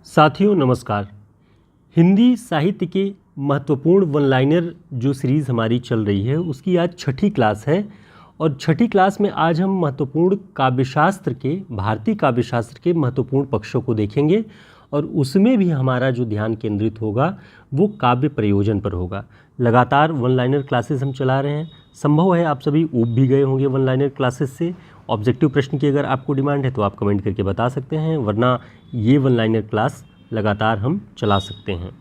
साथियों नमस्कार। हिंदी साहित्य के महत्वपूर्ण वन लाइनर जो सीरीज़ हमारी चल रही है उसकी आज छठी क्लास है और छठी क्लास में आज हम महत्वपूर्ण काव्यशास्त्र के भारतीय काव्यशास्त्र के महत्वपूर्ण पक्षों को देखेंगे और उसमें भी हमारा जो ध्यान केंद्रित होगा वो काव्य प्रयोजन पर होगा। लगातार वन लाइनर क्लासेस हम चला रहे हैं। संभव है आप सभी ऊब भी गए होंगे वन लाइनर क्लासेस से। ऑब्जेक्टिव प्रश्न की अगर आपको डिमांड है तो आप कमेंट करके बता सकते हैं, वरना ये वन लाइनर क्लास लगातार हम चला सकते हैं।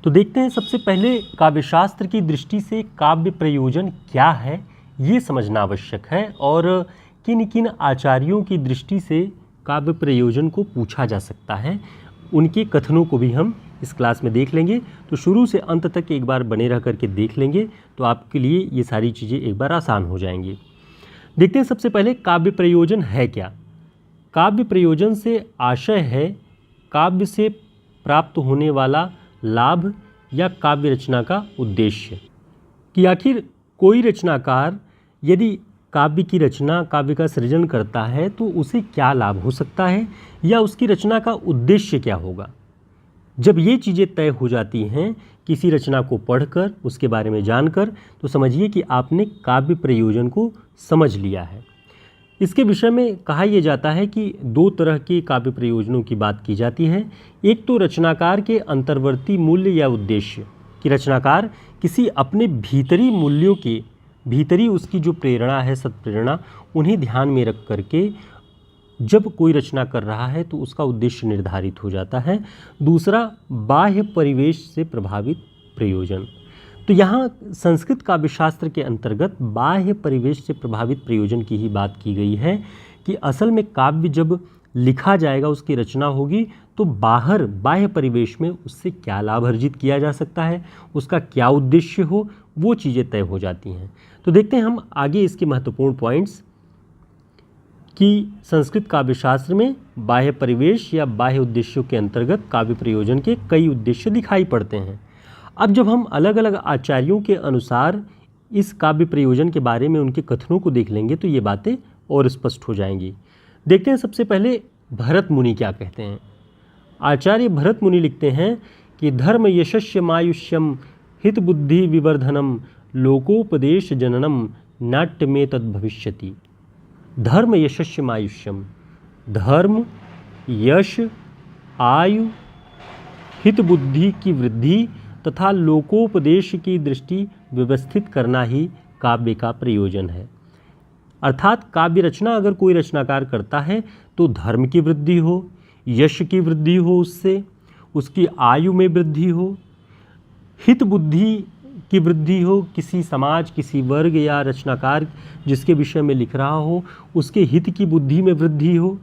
तो देखते हैं, सबसे पहले काव्यशास्त्र की दृष्टि से काव्य प्रयोजन क्या है ये समझना आवश्यक है और किन किन आचार्यों की दृष्टि से काव्य प्रयोजन को पूछा जा सकता है, उनके कथनों को भी हम इस क्लास में देख लेंगे। तो शुरू से अंत तक एक बार बने रह करके देख लेंगे तो आपके लिए ये सारी चीज़ें एक बार आसान हो जाएंगी। देखते हैं सबसे पहले काव्य प्रयोजन है क्या। काव्य प्रयोजन से आशय है काव्य से प्राप्त होने वाला लाभ या काव्य रचना का उद्देश्य, कि आखिर कोई रचनाकार यदि काव्य की रचना, काव्य का सृजन करता है तो उसे क्या लाभ हो सकता है या उसकी रचना का उद्देश्य क्या होगा। जब ये चीज़ें तय हो जाती हैं किसी रचना को पढ़कर, उसके बारे में जानकर, तो समझिए कि आपने काव्य प्रयोजन को समझ लिया है। इसके विषय में कहा यह जाता है कि दो तरह के काव्य प्रयोजनों की बात की जाती है। एक तो रचनाकार के अंतर्वर्ती मूल्य या उद्देश्य, कि रचनाकार किसी अपने भीतरी मूल्यों के भीतरी उसकी जो प्रेरणा है, सत्प्रेरणा, उन्हें ध्यान में रख करके जब कोई रचना कर रहा है तो उसका उद्देश्य निर्धारित हो जाता है। दूसरा, बाह्य परिवेश से प्रभावित प्रयोजन। तो यहाँ संस्कृत काव्यशास्त्र के अंतर्गत बाह्य परिवेश से प्रभावित प्रयोजन की ही बात की गई है कि असल में काव्य जब लिखा जाएगा, उसकी रचना होगी, तो बाह्य परिवेश में उससे क्या लाभ अर्जित किया जा सकता है, उसका क्या उद्देश्य हो, वो चीज़ें तय हो जाती हैं। तो देखते हैं हम आगे इसके महत्वपूर्ण पॉइंट्स कि संस्कृत काव्यशास्त्र में बाह्य परिवेश या बाह्य उद्देश्यों के अंतर्गत काव्य प्रयोजन के कई उद्देश्य दिखाई पड़ते हैं। अब जब हम अलग अलग आचार्यों के अनुसार इस काव्य प्रयोजन के बारे में उनके कथनों को देख लेंगे तो ये बातें और स्पष्ट हो जाएंगी। देखते हैं सबसे पहले भरत मुनि क्या कहते हैं। आचार्य भरत मुनि लिखते हैं कि धर्म यशस्य मायुष्यम हित बुद्धि विवर्धनम लोकोपदेश जननम नाट्य में तद भविष्यति। धर्म यशस्य मायुष्यम, धर्म, यश, आयु, हित बुद्धि की वृद्धि तथा लोकोपदेश की दृष्टि व्यवस्थित करना ही काव्य का प्रयोजन है। अर्थात काव्य रचना अगर कोई रचनाकार करता है तो धर्म की वृद्धि हो, यश की वृद्धि हो, उससे उसकी आयु में वृद्धि हो, हित बुद्धि की वृद्धि हो, किसी समाज, किसी वर्ग या रचनाकार जिसके विषय में लिख रहा हो उसके हित की बुद्धि में वृद्धि हो,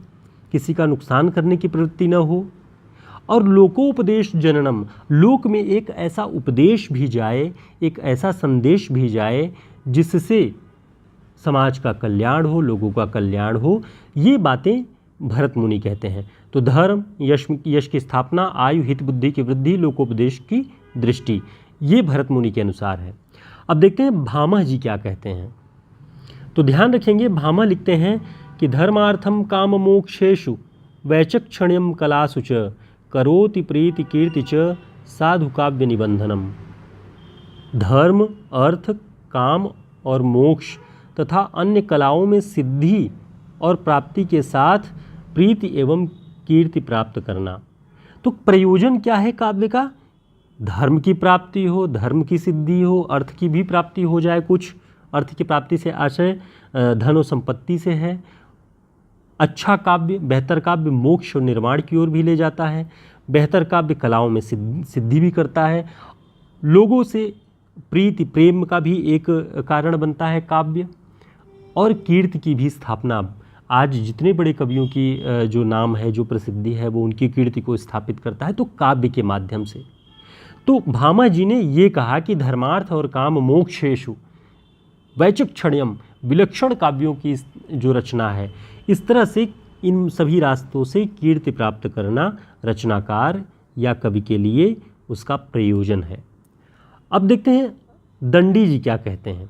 किसी का नुकसान करने की प्रवृत्ति न हो, और लोकोपदेश जननम, लोक में एक ऐसा उपदेश भी जाए, एक ऐसा संदेश भी जाए जिससे समाज का कल्याण हो, लोगों का कल्याण हो। ये बातें भरत मुनि कहते हैं। तो धर्म, यश की स्थापना, आयु, हित बुद्धि की वृद्धि, लोकोपदेश की दृष्टि, ये भरत मुनि के अनुसार है। अब देखते हैं भामह जी क्या कहते हैं। तो ध्यान रखेंगे, भामह लिखते हैं कि धर्मार्थम काम मोक्षेषु वैचक्षण्यम कलासु च करोति प्रीति कीर्ति च साधु काव्य निबंधनम। धर्म, अर्थ, काम और मोक्ष तथा अन्य कलाओं में सिद्धि और प्राप्ति के साथ प्रीति एवं कीर्ति प्राप्त करना। तो प्रयोजन क्या है काव्य का? धर्म की प्राप्ति हो, धर्म की सिद्धि हो, अर्थ की भी प्राप्ति हो जाए। कुछ अर्थ की प्राप्ति से आशय धन और संपत्ति से है। अच्छा काव्य, बेहतर काव्य मोक्ष और निर्वाण की ओर भी ले जाता है। बेहतर काव्य कलाओं में सिद्धि भी करता है। लोगों से प्रीति, प्रेम का भी एक कारण बनता है काव्य, और कीर्ति की भी स्थापना। आज जितने बड़े कवियों की जो नाम है, जो प्रसिद्धि है, वो उनकी कीर्ति को स्थापित करता है तो काव्य के माध्यम से। तो भामह जी ने ये कहा कि धर्मार्थ और काम मोक्षेषु वैचक्षण्यम, विलक्षण काव्यों की जो रचना है, इस तरह से इन सभी रास्तों से कीर्ति प्राप्त करना रचनाकार या कवि के लिए उसका प्रयोजन है। अब देखते हैं दंडी जी क्या कहते हैं।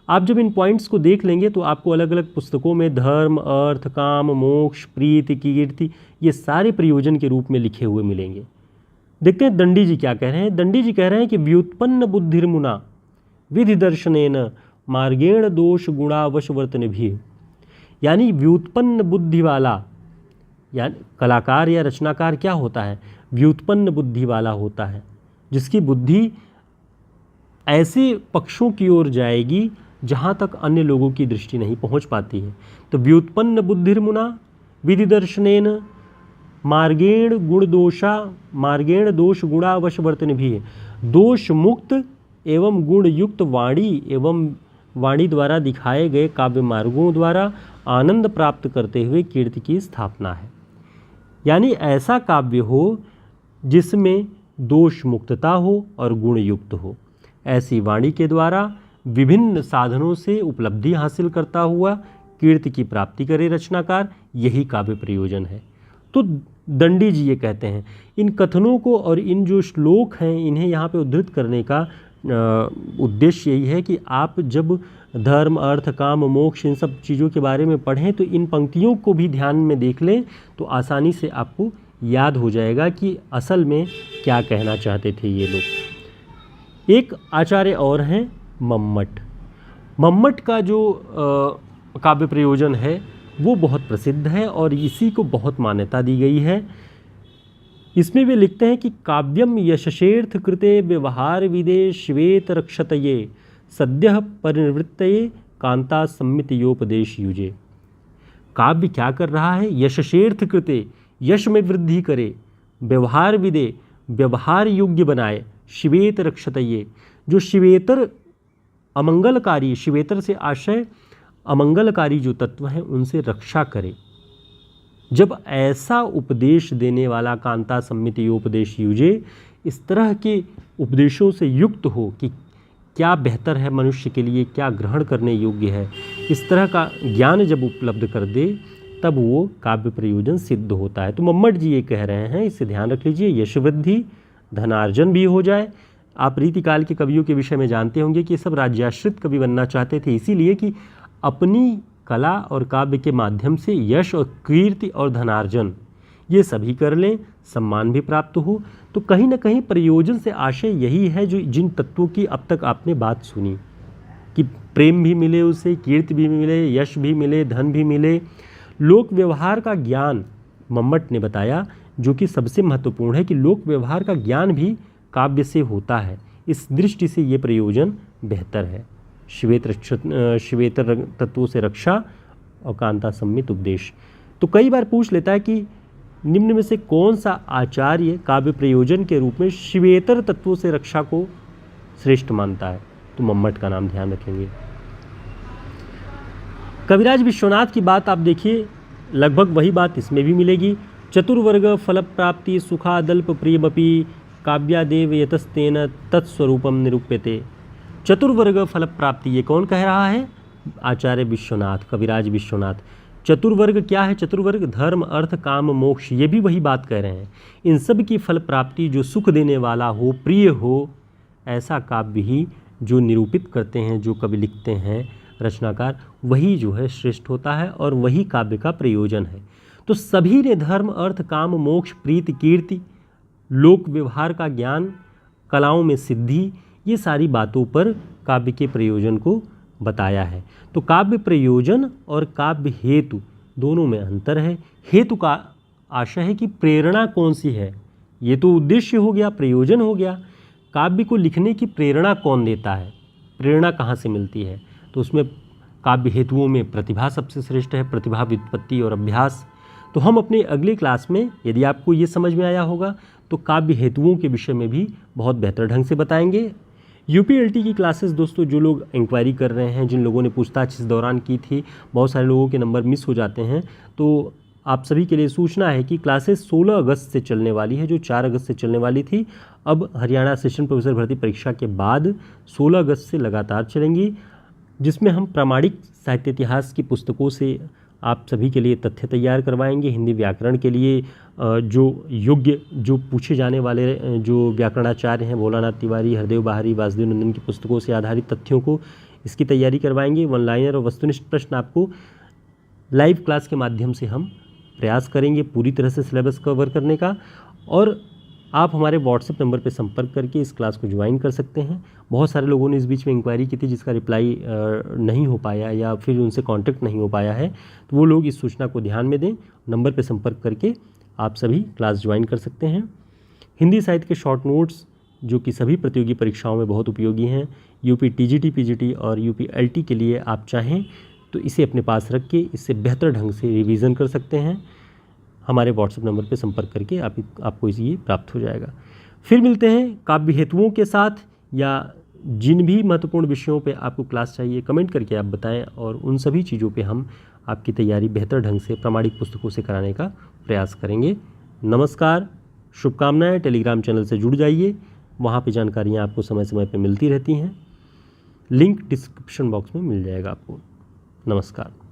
आप जब इन पॉइंट्स को देख लेंगे तो आपको अलग अलग पुस्तकों में धर्म, अर्थ, काम, मोक्ष, प्रीति, कीर्ति ये सारे प्रयोजन के रूप में लिखे हुए मिलेंगे। देखते हैं दंडी जी क्या कह रहे हैं। दंडी जी कह रहे हैं कि व्युत्पन्न बुद्धिर्मुना विधि दर्शनेन मार्गेण दोष गुणावशवर्तन भी, यानी व्युत्पन्न बुद्धि वाला, यानी कलाकार या रचनाकार क्या होता है, व्युत्पन्न बुद्धि वाला होता है, जिसकी बुद्धि ऐसे पक्षों की ओर जाएगी जहाँ तक अन्य लोगों की दृष्टि नहीं पहुँच पाती है। तो व्युत्पन्न बुद्धिर्मुना विधि दर्शनेन मार्गेण दोष गुणावशवर्तन भी, दोष मुक्त एवं गुण युक्त वाणी एवं वाणी द्वारा दिखाए गए काव्य मार्गों द्वारा आनंद प्राप्त करते हुए कीर्ति की स्थापना है। यानी ऐसा काव्य हो जिसमें दोष मुक्तता हो और गुण युक्त हो, ऐसी वाणी के द्वारा विभिन्न साधनों से उपलब्धि हासिल करता हुआ कीर्ति की प्राप्ति करे रचनाकार, यही काव्य प्रयोजन है। तो दंडी जी ये कहते हैं, इन कथनों को और इन जो श्लोक हैं इन्हें यहाँ पे उद्धृत करने का उद्देश्य यही है कि आप जब धर्म, अर्थ, काम, मोक्ष इन सब चीज़ों के बारे में पढ़ें तो इन पंक्तियों को भी ध्यान में देख लें तो आसानी से आपको याद हो जाएगा कि असल में क्या कहना चाहते थे ये लोग। एक आचार्य और हैं मम्मट। मम्मट का जो काव्य प्रयोजन है वो बहुत प्रसिद्ध है और इसी को बहुत मान्यता दी गई है। इसमें वे लिखते हैं कि काव्यम यशशेर्थ कृते व्यवहार विदे श्वेत रक्षतये सद्यः परिनिवृत्तये कांता सम्मितयोपदेश युजे। काव्य क्या कर रहा है, यशशेर्थ कृते, यश में वृद्धि करे, व्यवहार विदे, व्यवहार योग्य बनाए, श्वेत रक्षतये, जो श्वेतर अमंगलकारी, श्वेतर से आशय अमंगलकारी जो तत्व हैं उनसे रक्षा करे। जब ऐसा उपदेश देने वाला कांता सम्मितयोपदेश युजे, इस तरह के उपदेशों से युक्त हो कि क्या बेहतर है मनुष्य के लिए, क्या ग्रहण करने योग्य है, इस तरह का ज्ञान जब उपलब्ध कर दे तब वो काव्य प्रयोजन सिद्ध होता है। तो मम्मट जी ये कह रहे हैं, इससे ध्यान रख लीजिए, यश वृद्धि, धनार्जन भी हो जाए। आप रीतिकाल के कवियों के विषय में जानते होंगे कि सब राज्याश्रित कवि बनना चाहते थे, इसीलिए कि अपनी कला और काव्य के माध्यम से यश और कीर्ति और धनार्जन ये सभी कर लें, सम्मान भी प्राप्त हो। तो कहीं ना कहीं प्रयोजन से आशय यही है जो जिन तत्वों की अब तक आपने बात सुनी कि प्रेम भी मिले उसे, कीर्ति भी मिले, यश भी मिले, धन भी मिले। लोक व्यवहार का ज्ञान मम्मट ने बताया, जो कि सबसे महत्वपूर्ण है कि लोक व्यवहार का ज्ञान भी काव्य से होता है। इस दृष्टि से ये प्रयोजन बेहतर है। श्वेतर तत्वों से रक्षा और कांता सम्मित उपदेश। तो कई बार पूछ लेता है कि निम्न में से कौन सा आचार्य काव्य प्रयोजन के रूप में श्वेतर तत्वों से रक्षा को श्रेष्ठ मानता है, तो मम्मट का नाम ध्यान रखेंगे। कविराज विश्वनाथ की बात आप देखिए, लगभग वही बात इसमें भी मिलेगी। चतुर्वर्ग फल प्राप्ति सुखादल्प प्रियमपि काव्यादेव यतस्तेन तत्स्वरूपम निरूप्यते। चतुर्वर्ग फल प्राप्ति, ये कौन कह रहा है, आचार्य विश्वनाथ, कविराज विश्वनाथ। चतुर्वर्ग क्या है, चतुर्वर्ग धर्म, अर्थ, काम, मोक्ष, ये भी वही बात कह रहे हैं। इन सब की फल प्राप्ति जो सुख देने वाला हो, प्रिय हो, ऐसा काव्य ही जो निरूपित करते हैं, जो कवि लिखते हैं रचनाकार, वही जो है श्रेष्ठ होता है और वही काव्य का प्रयोजन है। तो सभी ने धर्म, अर्थ, काम, मोक्ष, प्रीति, कीर्ति, लोक व्यवहार का ज्ञान, कलाओं में सिद्धि, ये सारी बातों पर काव्य के प्रयोजन को बताया है। तो काव्य प्रयोजन और काव्य हेतु दोनों में अंतर है। हेतु का आशय है कि प्रेरणा कौन सी है, ये तो उद्देश्य हो गया, प्रयोजन हो गया। काव्य को लिखने की प्रेरणा कौन देता है, प्रेरणा कहाँ से मिलती है, तो उसमें काव्य हेतुओं में प्रतिभा सबसे श्रेष्ठ है, प्रतिभा, व्युत्पत्ति और अभ्यास। तो हम अपने अगले क्लास में, यदि आपको ये समझ में आया होगा, तो काव्य हेतुओं के विषय में भी बहुत बेहतर ढंग से बताएंगे। यूपीएलटी की क्लासेस दोस्तों, जो लोग इंक्वायरी कर रहे हैं, जिन लोगों ने पूछताछ इस दौरान की थी, बहुत सारे लोगों के नंबर मिस हो जाते हैं, तो आप सभी के लिए सूचना है कि क्लासेस 16 अगस्त से चलने वाली है, जो 4 अगस्त से चलने वाली थी, अब हरियाणा असिस्टेंट प्रोफेसर भर्ती परीक्षा के बाद 16 अगस्त से लगातार चलेंगी, जिसमें हम प्रामाणिक साहित्य इतिहास की पुस्तकों से आप सभी के लिए तथ्य तैयार करवाएंगे। हिंदी व्याकरण के लिए जो योग्य, जो पूछे जाने वाले जो व्याकरणाचार्य हैं, भोलानाथ तिवारी, हरदेव बाहरी, वासुदेव नंदन की पुस्तकों से आधारित तथ्यों को इसकी तैयारी करवाएंगे। वन लाइनर और वस्तुनिष्ठ प्रश्न आपको लाइव क्लास के माध्यम से हम प्रयास करेंगे पूरी तरह से सिलेबस कवर करने का। और आप हमारे व्हाट्सएप नंबर पर संपर्क करके इस क्लास को ज्वाइन कर सकते हैं। बहुत सारे लोगों ने इस बीच में इंक्वायरी की थी जिसका रिप्लाई नहीं हो पाया या फिर उनसे कांटेक्ट नहीं हो पाया है, तो वो लोग इस सूचना को ध्यान में दें। नंबर पर संपर्क करके आप सभी क्लास ज्वाइन कर सकते हैं। हिंदी साहित्य के शॉर्ट नोट्स जो कि सभी प्रतियोगी परीक्षाओं में बहुत उपयोगी हैं, यूपी टीजीटी पीजीटी और यूपी एलटी के लिए आप चाहें तो इसे अपने पास रख के इससे बेहतर ढंग से रिवीजन कर सकते हैं। हमारे व्हाट्सएप नंबर पर संपर्क करके आपको ये प्राप्त हो जाएगा। फिर मिलते हैं काव्य हेतुओं के साथ, या जिन भी महत्वपूर्ण विषयों पे आपको क्लास चाहिए कमेंट करके आप बताएं, और उन सभी चीज़ों पे हम आपकी तैयारी बेहतर ढंग से प्रामाणिक पुस्तकों से कराने का प्रयास करेंगे। नमस्कार, शुभकामनाएं। टेलीग्राम चैनल से जुड़ जाइए, वहाँ पे जानकारियाँ आपको समय समय पे मिलती रहती हैं। लिंक डिस्क्रिप्शन बॉक्स में मिल जाएगा आपको। नमस्कार।